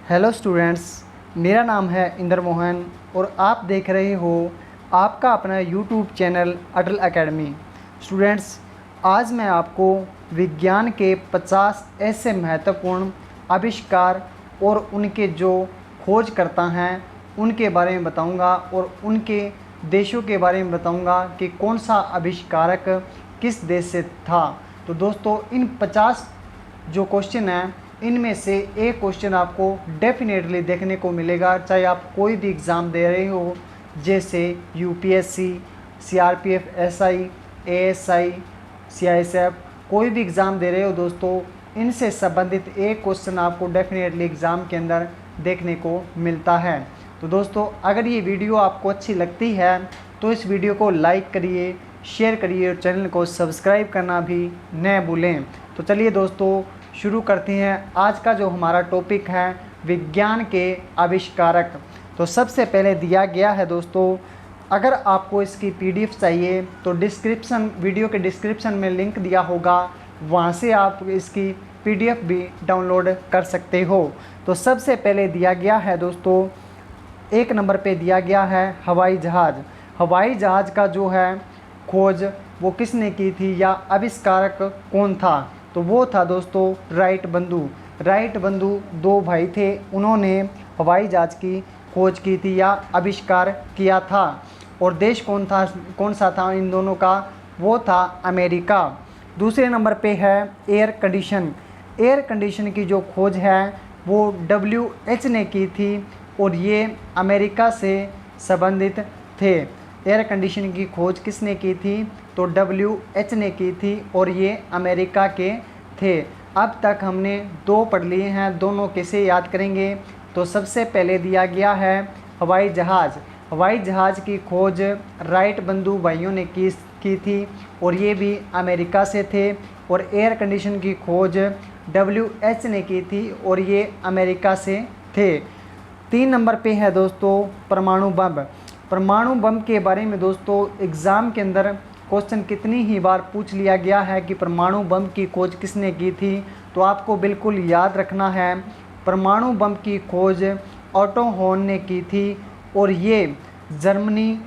Hello students, मेरा नाम है इंद्र मोहन और आप देख रहे हो आपका अपना यूट्यूब चैनल अटल एकेडमी। स्टूडेंट्स, आज मैं आपको विज्ञान के 50 ऐसे महत्वपूर्ण आविष्कार और उनके जो खोजकर्ता हैं उनके बारे में बताऊंगा और उनके देशों के बारे में बताऊंगा कि कौन सा आविष्कारक किस देश से था। तो दोस्तों, इन 50 जो क्वेश्चन हैं इनमें से एक क्वेश्चन आपको डेफिनेटली देखने को मिलेगा, चाहे आप कोई भी एग्ज़ाम दे रहे हो, जैसे UPSC, CRPF, SI, ASI, CISF, कोई भी एग्ज़ाम दे रहे हो दोस्तों, इनसे संबंधित एक क्वेश्चन आपको डेफिनेटली एग्ज़ाम के अंदर देखने को मिलता है। तो दोस्तों, अगर ये वीडियो आपको अच्छी लगती है तो इस वीडियो को लाइक करिए, शेयर करिए और चैनल को सब्सक्राइब करना भी न भूलें। तो चलिए दोस्तों, शुरू करते हैं। आज का जो हमारा टॉपिक है विज्ञान के आविष्कारक। तो सबसे पहले दिया गया है दोस्तों, अगर आपको इसकी पीडीएफ चाहिए तो वीडियो के डिस्क्रिप्शन में लिंक दिया होगा, वहां से आप इसकी पीडीएफ भी डाउनलोड कर सकते हो। तो सबसे पहले दिया गया है दोस्तों, एक नंबर पे दिया गया है हवाई जहाज़। हवाई जहाज़ का जो है खोज वो किसने की थी या आविष्कारक कौन था? तो वो था दोस्तों राइट बंधु। राइट बंधु दो भाई थे, उन्होंने हवाई जहाज़ की खोज की थी या आविष्कार किया था। और देश कौन सा था इन दोनों का? वो था अमेरिका। दूसरे नंबर पे है एयर कंडीशन। एयर कंडीशन की जो खोज है वो WH ने की थी और ये अमेरिका से संबंधित थे। एयर कंडीशन की खोज किसने की थी? तो WH ने की थी और ये अमेरिका के थे। अब तक हमने दो पढ़ लिए हैं, दोनों कैसे याद करेंगे? तो सबसे पहले दिया गया है हवाई जहाज़। हवाई जहाज़ की खोज राइट बंधु भाइयों ने की थी और ये भी अमेरिका से थे। और एयर कंडीशन की खोज WH ने की थी और ये अमेरिका से थे। 3 नंबर पे है दोस्तों परमाणु बम। परमाणु बम के बारे में दोस्तों एग्ज़ाम के अंदर क्वेश्चन कितनी ही बार पूछ लिया गया है कि परमाणु बम की खोज किसने की थी। तो आपको बिल्कुल याद रखना है, परमाणु बम की खोज ऑटो हॉर्न ने की थी और ये जर्मनी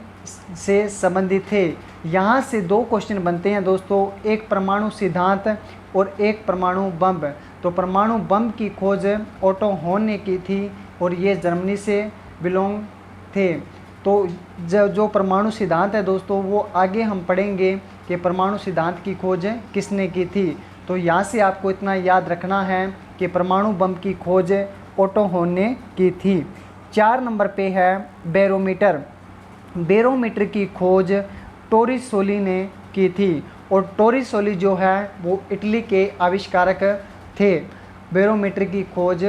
से संबंधित थे। यहाँ से दो क्वेश्चन बनते हैं दोस्तों, एक परमाणु सिद्धांत और एक परमाणु बम। तो परमाणु बम की खोज ऑटो हॉर्न ने की थी और ये जर्मनी से बिलोंग थे। तो जो परमाणु सिद्धांत है दोस्तों, वो आगे हम पढ़ेंगे कि परमाणु सिद्धांत की खोज किसने की थी। तो यहाँ से आपको इतना याद रखना है कि परमाणु बम की खोज ऑटो हॉर्न ने की थी। 4 नंबर पे है बैरोमीटर। बैरोमीटर की खोज टोरिसोली ने की थी और टोरिसोली जो है वो इटली के आविष्कारक थे। बैरोमीटर की खोज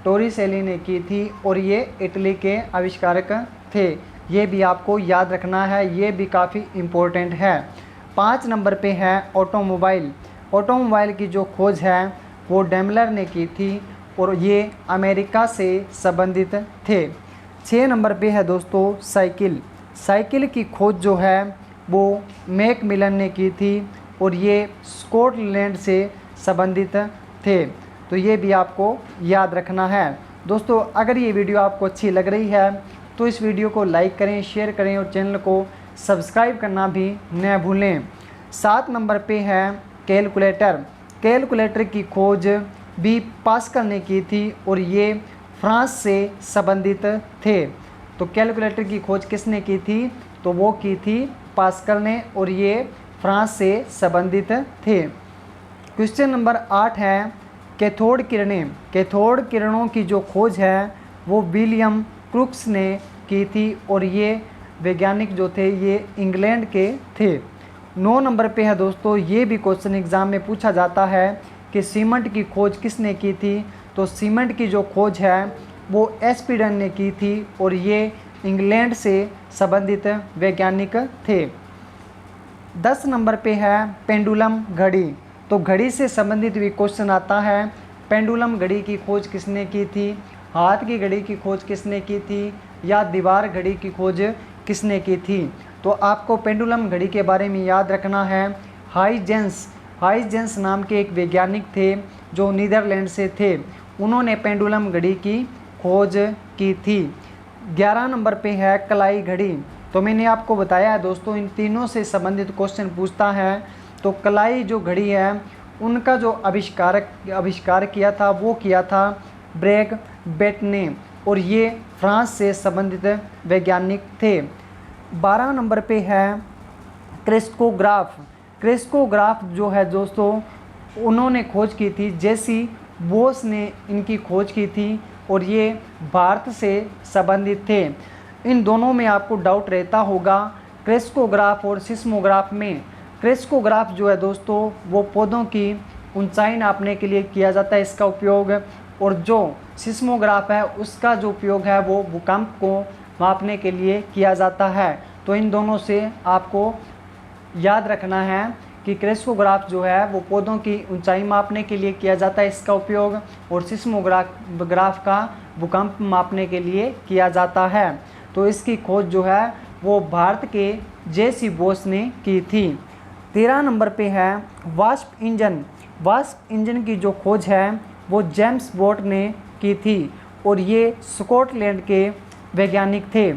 टोरिसोली ने की थी और ये इटली के आविष्कारक थे। ये भी आपको याद रखना है, ये भी काफ़ी इम्पोर्टेंट है। 5 नंबर पे है ऑटोमोबाइल। ऑटोमोबाइल की जो खोज है वो डेमलर ने की थी और ये अमेरिका से संबंधित थे। 6 नंबर पे है दोस्तों साइकिल। साइकिल की खोज जो है वो मैकमिलन ने की थी और ये स्कॉटलैंड से संबंधित थे। तो ये भी आपको याद रखना है। दोस्तों, अगर ये वीडियो आपको अच्छी लग रही है तो इस वीडियो को लाइक करें, शेयर करें और चैनल को सब्सक्राइब करना भी न भूलें। 7 नंबर पे है कैलकुलेटर। कैलकुलेटर की खोज भी पास्कल ने की थी और ये फ्रांस से संबंधित थे। तो कैलकुलेटर की खोज किसने की थी? तो वो की थी पास्कल ने और ये फ्रांस से संबंधित थे। क्वेश्चन नंबर 8 है कैथोड किरणें। कैथोड किरणों की जो खोज है वो विलियम क्रूक्स ने की थी और ये वैज्ञानिक जो थे ये इंग्लैंड के थे। 9 नंबर पे है दोस्तों, ये भी क्वेश्चन एग्ज़ाम में पूछा जाता है कि सीमेंट की खोज किसने की थी? तो सीमेंट की जो खोज है वो एस्पिडन ने की थी और ये इंग्लैंड से संबंधित वैज्ञानिक थे। 10 नंबर पे है पेंडुलम घड़ी। तो घड़ी से संबंधित भी क्वेश्चन आता है। पेंडुलम घड़ी की खोज किसने की थी? हाथ की घड़ी की खोज किसने की थी या दीवार घड़ी की खोज किसने की थी? तो आपको पेंडुलम घड़ी के बारे में याद रखना है। हाइजेंस नाम के एक वैज्ञानिक थे जो नीदरलैंड से थे। उन्होंने पेंडुलम घड़ी की खोज की थी। 11 नंबर पे है कलाई घड़ी। तो मैंने आपको बताया है दोस्तों, इन तीनों से संबंधित क्वेश्चन पूछता है। तो कलाई जो घड़ी है उनका जो आविष्कार किया था वो किया था ब्रेग बेट ने, और ये फ्रांस से संबंधित वैज्ञानिक थे। 12 नंबर पे है क्रेस्कोग्राफ। क्रेस्कोग्राफ जो है दोस्तों उन्होंने खोज की थी, जेसी बोस ने इनकी खोज की थी, और ये भारत से संबंधित थे। इन दोनों में आपको डाउट रहता होगा, क्रेस्कोग्राफ और सिस्मोग्राफ में। क्रेस्कोग्राफ जो है दोस्तों वो पौधों की ऊंचाई नापने के लिए किया जाता है इसका उपयोग, और जो सिस्मोग्राफ है उसका जो उपयोग है वो भूकंप को मापने के लिए किया जाता है। तो इन दोनों से आपको याद रखना है कि क्रेस्कोग्राफ जो है वो पौधों की ऊंचाई मापने के लिए किया जाता है इसका उपयोग, और सिस्मोग्राफ का भूकंप मापने के लिए किया जाता है। तो इसकी खोज जो है वो भारत के जेसी बोस ने की थी। 13 नंबर पे है वास्प इंजन। वास्प इंजन की जो खोज है वो जेम्स वॉट ने की थी, और ये स्कॉटलैंड के वैज्ञानिक थे।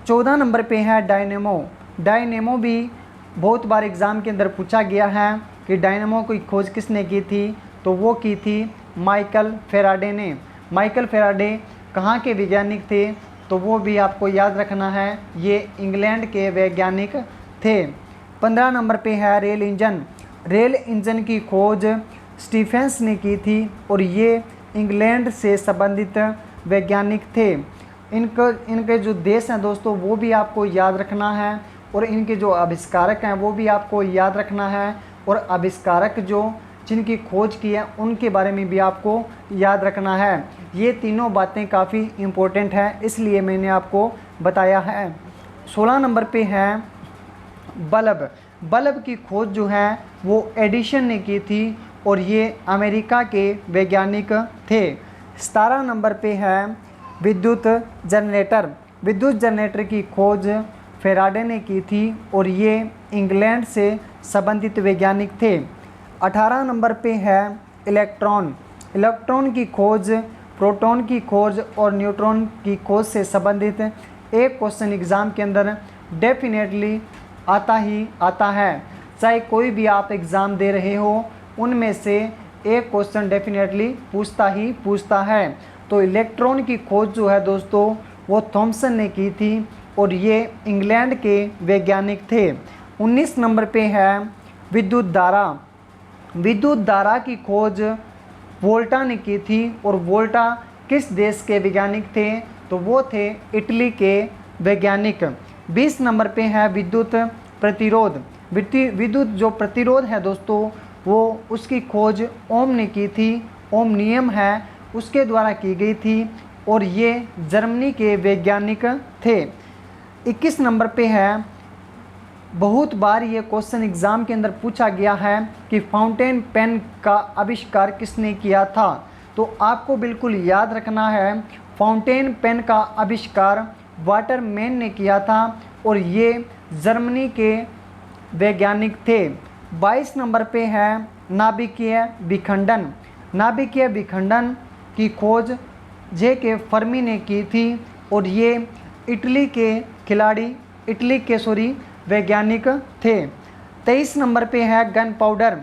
14 नंबर पे है डायनेमो। डायनेमो भी बहुत बार एग्ज़ाम के अंदर पूछा गया है कि डायनेमो की खोज किसने की थी, तो वो की थी माइकल फेराडे ने। माइकल फेराडे कहाँ के वैज्ञानिक थे, तो वो भी आपको याद रखना है, ये इंग्लैंड के वैज्ञानिक थे। 15 नंबर पे है रेल इंजन। रेल इंजन की खोज स्टीफेंस ने की थी, और ये इंग्लैंड से संबंधित वैज्ञानिक थे। इनके जो देश हैं दोस्तों वो भी आपको याद रखना है, और इनके जो आविष्कारक हैं वो भी आपको याद रखना है, और आविष्कारक जो जिनकी खोज की है उनके बारे में भी आपको याद रखना है। ये तीनों बातें काफ़ी इम्पोर्टेंट हैं, इसलिए मैंने आपको बताया है। 16 नंबर पे है बल्ब। बल्ब की खोज जो है वो एडिशन ने की थी, और ये अमेरिका के वैज्ञानिक थे। 17 नंबर पे है विद्युत जनरेटर। विद्युत जनरेटर की खोज फेराडे ने की थी, और ये इंग्लैंड से संबंधित वैज्ञानिक थे। 18 नंबर पे है इलेक्ट्रॉन। इलेक्ट्रॉन की खोज, प्रोटॉन की खोज और न्यूट्रॉन की खोज से संबंधित एक क्वेश्चन एग्ज़ाम के अंदर डेफिनेटली आता ही आता है। चाहे कोई भी आप एग्ज़ाम दे रहे हो, उनमें से एक क्वेश्चन डेफिनेटली पूछता है। तो इलेक्ट्रॉन की खोज जो है दोस्तों वो थॉमसन ने की थी, और ये इंग्लैंड के वैज्ञानिक थे। 19 नंबर पे है विद्युत धारा। विद्युत धारा की खोज वोल्टा ने की थी, और वोल्टा किस देश के वैज्ञानिक थे, तो वो थे इटली के वैज्ञानिक। 20 नंबर पे है विद्युत प्रतिरोध। विद्युत जो प्रतिरोध है दोस्तों वो उसकी खोज ओम ने की थी। ओम नियम है उसके द्वारा की गई थी, और ये जर्मनी के वैज्ञानिक थे। 21 नंबर पे है, बहुत बार ये क्वेश्चन एग्ज़ाम के अंदर पूछा गया है कि फाउंटेन पेन का आविष्कार किसने किया था। तो आपको बिल्कुल याद रखना है, फाउंटेन पेन का आविष्कार वाटरमैन ने किया था, और ये जर्मनी के वैज्ञानिक थे। 22 नंबर पे है नाभिकीय विखंडन। नाभिकीय विखंडन की खोज जे.के. फर्मी ने की थी, और ये इटली के वैज्ञानिक थे। 23 नंबर पे है गन पाउडर।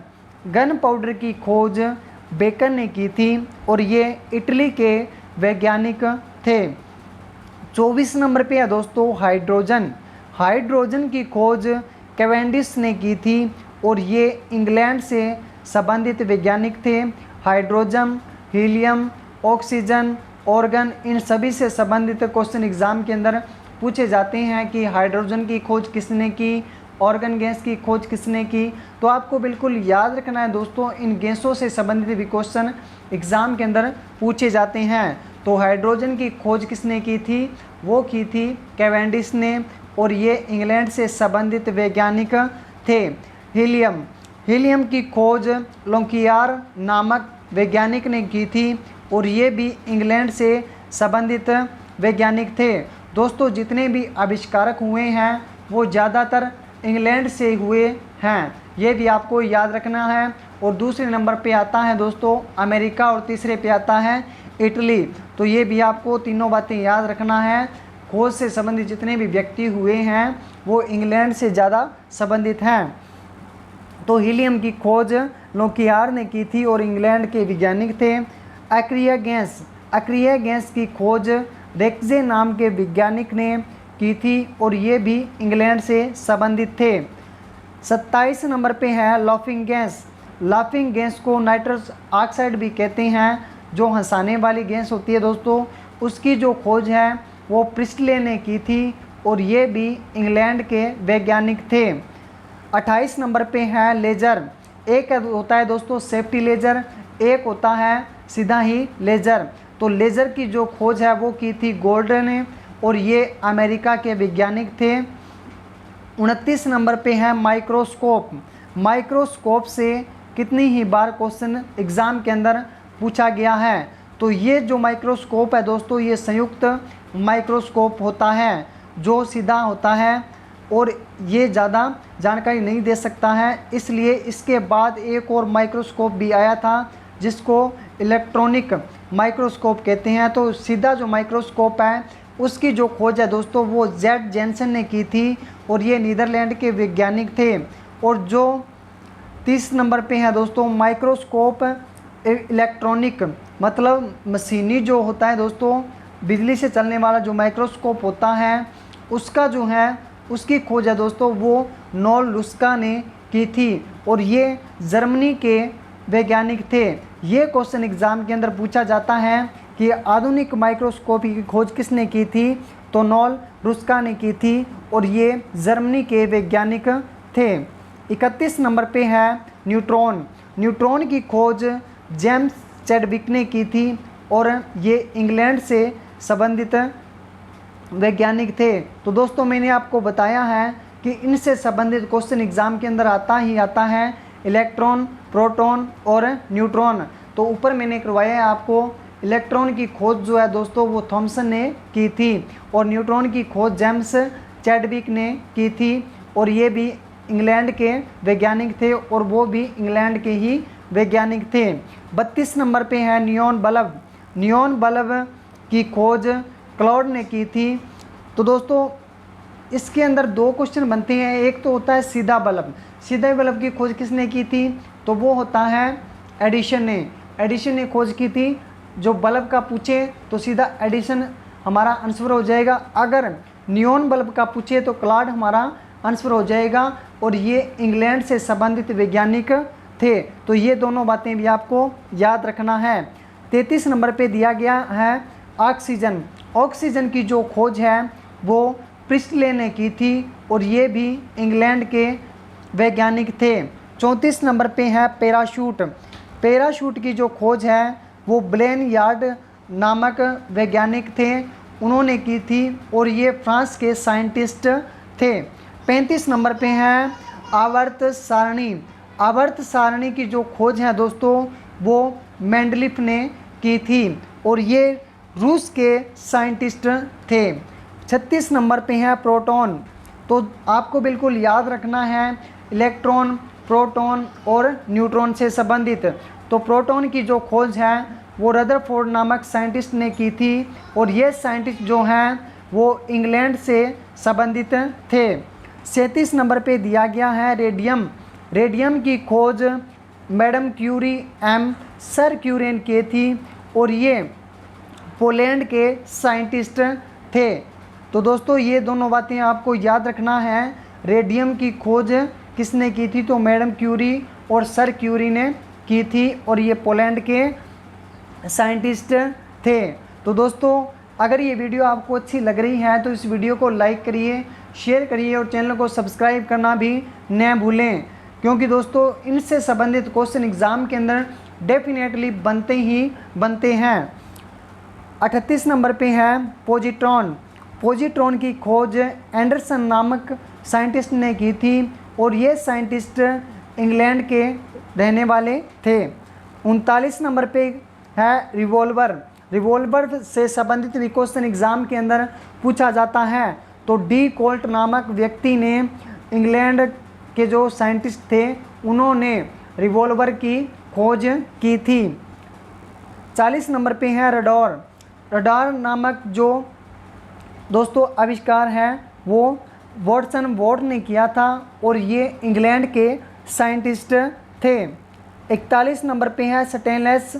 गन पाउडर की खोज बेकर ने की थी, और ये इटली के वैज्ञानिक थे। 24 नंबर पे है दोस्तों हाइड्रोजन। हाइड्रोजन की खोज कैवेंडिश ने की थी, और ये इंग्लैंड से संबंधित वैज्ञानिक थे। हाइड्रोजन, हीलियम, ऑक्सीजन, ऑर्गन, इन सभी से संबंधित क्वेश्चन एग्ज़ाम के अंदर पूछे जाते हैं कि हाइड्रोजन की खोज किसने की, ऑर्गन गैस की खोज किसने की। तो आपको बिल्कुल याद रखना है दोस्तों, इन गैसों से संबंधित भी क्वेश्चन एग्ज़ाम के अंदर पूछे जाते हैं। तो हाइड्रोजन की खोज किसने की थी, वो की थी कैवेंडिश ने, और ये इंग्लैंड से संबंधित वैज्ञानिक थे। हीलियम की खोज लोंकियार नामक वैज्ञानिक ने की थी, और ये भी इंग्लैंड से संबंधित वैज्ञानिक थे। दोस्तों जितने भी आविष्कारक हुए हैं वो ज़्यादातर इंग्लैंड से हुए हैं, ये भी आपको याद रखना है। और दूसरे नंबर पे आता है दोस्तों अमेरिका, और तीसरे पे आता है इटली। तो ये भी आपको तीनों बातें याद रखना है। खोज से संबंधित जितने भी व्यक्ति हुए हैं वो इंग्लैंड से ज़्यादा संबंधित हैं। तो हीलियम की खोज लोकियार ने की थी और इंग्लैंड के वैज्ञानिक थे। अक्रिय गैस की खोज रेक्जे नाम के वैज्ञानिक ने की थी और ये भी इंग्लैंड से संबंधित थे। 27 नंबर पे है लाफिंग गैस। लाफिंग गैस को नाइट्रस ऑक्साइड भी कहते हैं, जो हंसाने वाली गैस होती है दोस्तों। उसकी जो खोज है वो प्रिस्टले ने की थी और ये भी इंग्लैंड के वैज्ञानिक थे। 28 नंबर पे है लेज़र। एक होता है दोस्तों सेफ्टी लेज़र, एक होता है सीधा ही लेज़र। तो लेज़र की जो खोज है वो की थी गोल्डन ने और ये अमेरिका के वैज्ञानिक थे। 29 नंबर पे है माइक्रोस्कोप। माइक्रोस्कोप से कितनी ही बार क्वेश्चन एग्ज़ाम के अंदर पूछा गया है। तो ये जो माइक्रोस्कोप है दोस्तों ये संयुक्त माइक्रोस्कोप होता है जो सीधा होता है और ये ज़्यादा जानकारी नहीं दे सकता है, इसलिए इसके बाद एक और माइक्रोस्कोप भी आया था जिसको इलेक्ट्रॉनिक माइक्रोस्कोप कहते हैं। तो सीधा जो माइक्रोस्कोप है उसकी जो खोज है दोस्तों वो जेड जेनसन ने की थी और ये नीदरलैंड के वैज्ञानिक थे। और जो 30 नंबर पे है दोस्तों माइक्रोस्कोप इलेक्ट्रॉनिक, मतलब मशीनी जो होता है दोस्तों, बिजली से चलने वाला जो माइक्रोस्कोप होता है उसका जो है उसकी खोज है दोस्तों वो नोल लुस्का ने की थी और ये जर्मनी के वैज्ञानिक थे। ये क्वेश्चन एग्ज़ाम के अंदर पूछा जाता है कि आधुनिक माइक्रोस्कोप की खोज किसने की थी, तो नोल लुस्का ने की थी और ये जर्मनी के वैज्ञानिक थे। 31 नंबर पे है न्यूट्रॉन। न्यूट्रॉन की खोज जेम्स चैडविक ने की थी और ये इंग्लैंड से संबंधित वैज्ञानिक थे। तो दोस्तों मैंने आपको बताया है कि इनसे संबंधित क्वेश्चन एग्ज़ाम के अंदर आता है इलेक्ट्रॉन, प्रोटॉन और न्यूट्रॉन। तो ऊपर मैंने करवाया है आपको इलेक्ट्रॉन की खोज जो है दोस्तों वो थॉमसन ने की थी और न्यूट्रॉन की खोज जेम्स चैडविक ने की थी और ये भी इंग्लैंड के वैज्ञानिक थे और वो भी इंग्लैंड के ही वैज्ञानिक थे। 32 नंबर पे है नियॉन बल्ब। नियॉन बल्ब की खोज क्लाउड ने की थी। तो दोस्तों इसके अंदर दो क्वेश्चन बनते हैं, एक तो होता है सीधा बल्ब। सीधा बल्ब की खोज किसने की थी, तो वो होता है एडिशन ने। एडिशन ने खोज की थी। जो बल्ब का पूछे तो सीधा एडिशन हमारा आंसर हो जाएगा, अगर नियॉन बल्ब का पूछे तो क्लाउड हमारा आंसर हो जाएगा और ये इंग्लैंड से संबंधित वैज्ञानिक थे। तो ये दोनों बातें भी आपको याद रखना है। 33 नंबर पे दिया गया है ऑक्सीजन। ऑक्सीजन की जो खोज है वो प्रिस्टले ने की थी और ये भी इंग्लैंड के वैज्ञानिक थे। 34 नंबर पे है पैराशूट। पैराशूट की जो खोज है वो ब्लेन यार्ड नामक वैज्ञानिक थे, उन्होंने की थी और ये फ्रांस के साइंटिस्ट थे। 35 नंबर पे है आवर्त सारणी। आवर्त सारणी की जो खोज है दोस्तों वो मेंडलीफ ने की थी और ये रूस के साइंटिस्ट थे। 36 नंबर पे है प्रोटॉन। तो आपको बिल्कुल याद रखना है इलेक्ट्रॉन, प्रोटॉन और न्यूट्रॉन से संबंधित। तो प्रोटॉन की जो खोज है वो रदरफोर्ड नामक साइंटिस्ट ने की थी और ये साइंटिस्ट जो हैं वो इंग्लैंड से संबंधित थे। 37 नंबर पे दिया गया है रेडियम। रेडियम की खोज मैडम क्यूरी सर क्यूरी ने की थी और ये पोलैंड के साइंटिस्ट थे। तो दोस्तों ये दोनों बातें आपको याद रखना है। रेडियम की खोज किसने की थी, तो मैडम क्यूरी और सर क्यूरी ने की थी और ये पोलैंड के साइंटिस्ट थे। तो दोस्तों अगर ये वीडियो आपको अच्छी लग रही है तो इस वीडियो को लाइक करिए, शेयर करिए और चैनल को सब्सक्राइब करना भी न भूलें, क्योंकि दोस्तों इनसे संबंधित क्वेश्चन एग्ज़ाम के अंदर डेफिनेटली बनते हैं। 38 नंबर पे है पॉजिट्रॉन। पॉजिट्रॉन की खोज एंडरसन नामक साइंटिस्ट ने की थी और ये साइंटिस्ट इंग्लैंड के रहने वाले थे। 39 नंबर पे है रिवॉल्वर। रिवॉल्वर से संबंधित भी क्वेश्चन एग्ज़ाम के अंदर पूछा जाता है। तो डी कोल्ट नामक व्यक्ति ने, इंग्लैंड के जो साइंटिस्ट थे, उन्होंने रिवॉल्वर की खोज की थी। 40 नंबर पे है रडार। रडार नामक जो दोस्तों आविष्कार है वो वॉटसन वॉट ने किया था और ये इंग्लैंड के साइंटिस्ट थे। 41 नंबर पे है स्टेनलेस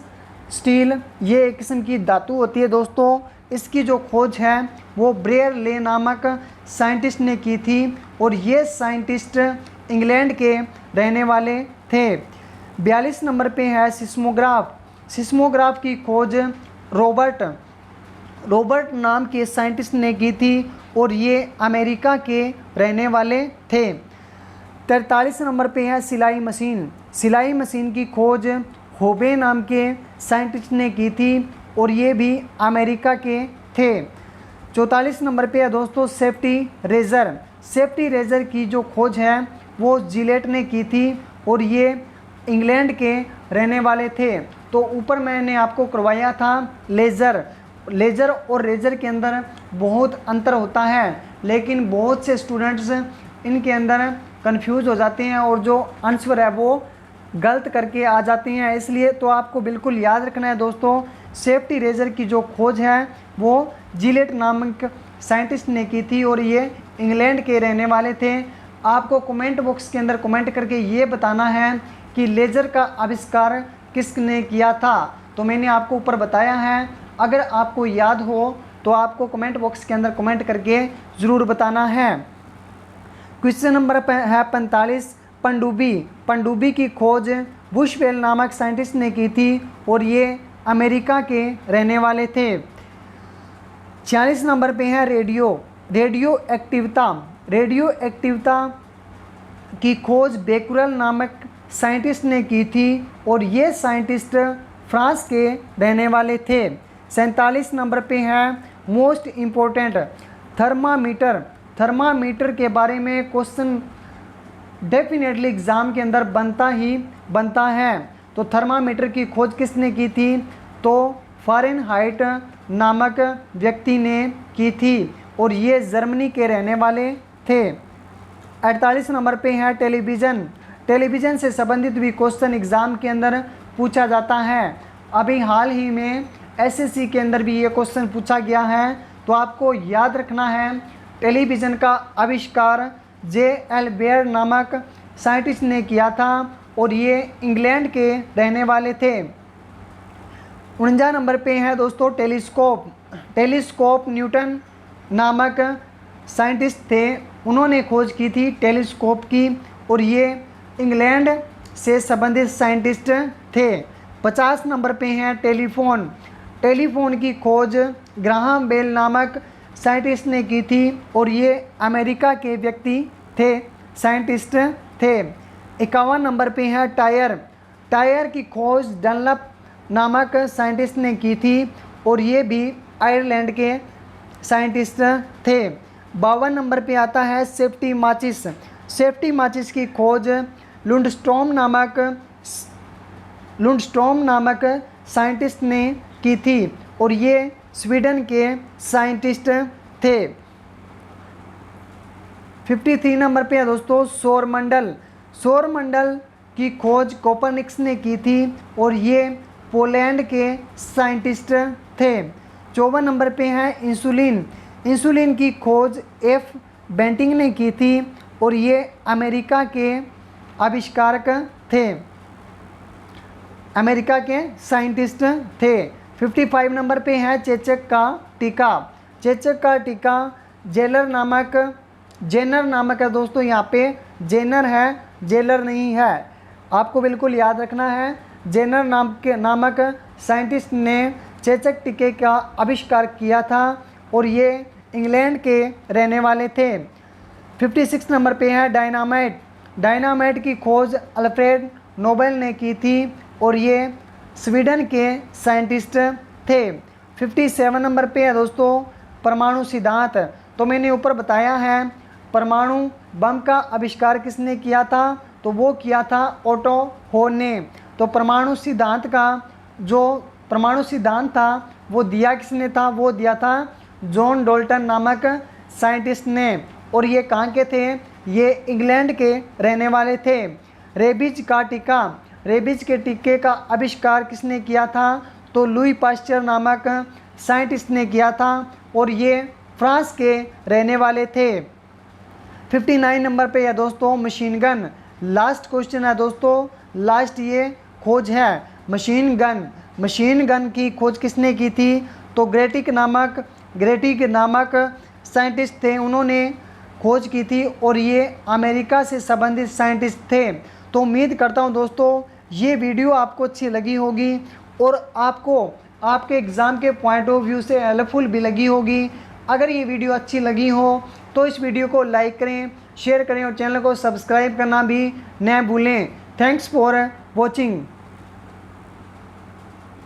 स्टील। ये एक किस्म की धातु होती है दोस्तों। इसकी जो खोज है वो ब्रेयर ले नामक साइंटिस्ट ने की थी और ये साइंटिस्ट इंग्लैंड के रहने वाले थे। 42 नंबर पे है सिस्मोग्राफ। सिस्मोग्राफ की खोज रॉबर्ट नाम के साइंटिस्ट ने की थी और ये अमेरिका के रहने वाले थे। 43 नंबर पे है सिलाई मशीन। सिलाई मशीन की खोज होबे नाम के साइंटिस्ट ने की थी और ये भी अमेरिका के थे। 44 नंबर पे है दोस्तों सेफ्टी रेज़र। सेफ्टी रेज़र की जो खोज है वो जिलेट ने की थी और ये इंग्लैंड के रहने वाले थे। तो ऊपर मैंने आपको करवाया था लेज़र और रेज़र के अंदर बहुत अंतर होता है, लेकिन बहुत से स्टूडेंट्स इनके अंदर कंफ्यूज हो जाते हैं और जो आंसर है वो गलत करके आ जाते हैं। इसलिए तो आपको बिल्कुल याद रखना है दोस्तों, सेफ्टी रेज़र की जो खोज है वो जिलेट नामक साइंटिस्ट ने की थी और ये इंग्लैंड के रहने वाले थे। आपको कमेंट बॉक्स के अंदर कमेंट करके ये बताना है कि लेज़र का आविष्कार किसने किया था। तो मैंने आपको ऊपर बताया है, अगर आपको याद हो तो आपको कमेंट बॉक्स के अंदर कमेंट करके ज़रूर बताना है। क्वेश्चन नंबर है 45 पनडुब्बी। पनडुब्बी की खोज बुशवेल नामक साइंटिस्ट ने की थी और ये अमेरिका के रहने वाले थे। 46 नंबर पे है रेडियो एक्टिविता की खोज बेकुरल नामक साइंटिस्ट ने की थी और ये साइंटिस्ट फ्रांस के रहने वाले थे। 47 नंबर पे है मोस्ट इम्पोर्टेंट थर्मामीटर के बारे में क्वेश्चन डेफिनेटली एग्ज़ाम के अंदर बनता है। तो थर्मामीटर की खोज किसने की थी? तो फ़ारेनहाइट नामक व्यक्ति ने की थी और ये जर्मनी के रहने वाले थे। 48 नंबर पे है टेलीविज़न से संबंधित भी क्वेश्चन एग्ज़ाम के अंदर पूछा जाता है। अभी हाल ही में एसएससी के अंदर भी ये क्वेश्चन पूछा गया है। तो आपको याद रखना है, टेलीविज़न का आविष्कार J.L. बेयर नामक साइंटिस्ट ने किया था और ये इंग्लैंड के रहने वाले थे। 49 नंबर पे है दोस्तों टेलीस्कोप न्यूटन नामक साइंटिस्ट थे, उन्होंने खोज की थी टेलीस्कोप की और ये इंग्लैंड से संबंधित साइंटिस्ट थे। 50 नंबर पे हैं टेलीफोन की खोज ग्राहम बेल नामक साइंटिस्ट ने की थी और ये अमेरिका के व्यक्ति थे, साइंटिस्ट थे। 51 नंबर पे है टायर की खोज डनलप नामक साइंटिस्ट ने की थी और ये भी आयरलैंड के साइंटिस्ट थे। 52 नंबर पे आता है सेफ्टी माचिस की खोज लुंडस्ट्रॉम नामक साइंटिस्ट ने की थी और ये स्वीडन के साइंटिस्ट थे। 53 नंबर पे है दोस्तों सौरमंडल की खोज कोपरनिकस ने की थी और ये पोलैंड के साइंटिस्ट थे। 54 नंबर पे है इंसुलिन की खोज एफ बेंटिंग ने की थी और ये अमेरिका के आविष्कारक थे, अमेरिका के साइंटिस्ट थे। 55 नंबर पे है चेचक का टीका जेनर नामक है दोस्तों। यहाँ पे जेनर है, जेलर नहीं है, आपको बिल्कुल याद रखना है। जेनर नामक साइंटिस्ट ने चेचक टीके का आविष्कार किया था और ये इंग्लैंड के रहने वाले थे। 56 नंबर पे है डायनामाइट की खोज अल्फ्रेड नोबेल ने की थी और ये स्वीडन के साइंटिस्ट थे। 57 नंबर पे है दोस्तों परमाणु सिद्धांत। तो मैंने ऊपर बताया है परमाणु बम का आविष्कार किसने किया था, तो वो किया था ओटो होन ने। तो परमाणु सिद्धांत था वो दिया किसने था, वो दिया था जॉन डाल्टन नामक साइंटिस्ट ने और ये कहाँ के थे, ये इंग्लैंड के रहने वाले थे। रेबीज के टीके का आविष्कार किसने किया था, तो लुई पास्चर नामक साइंटिस्ट ने किया था और ये फ्रांस के रहने वाले थे। 59 नंबर पे है दोस्तों मशीन गन। लास्ट क्वेश्चन है दोस्तों, लास्ट ये खोज है मशीन गन की खोज किसने की थी? तो ग्रेटिक नामक साइंटिस्ट थे, उन्होंने खोज की थी और ये अमेरिका से संबंधित साइंटिस्ट थे। तो उम्मीद करता हूँ दोस्तों ये वीडियो आपको अच्छी लगी होगी और आपको आपके एग्ज़ाम के पॉइंट ऑफ व्यू से हेल्पफुल भी लगी होगी। अगर ये वीडियो अच्छी लगी हो तो इस वीडियो को लाइक करें, शेयर करें और चैनल को सब्सक्राइब करना भी न भूलें। Thanks for watching.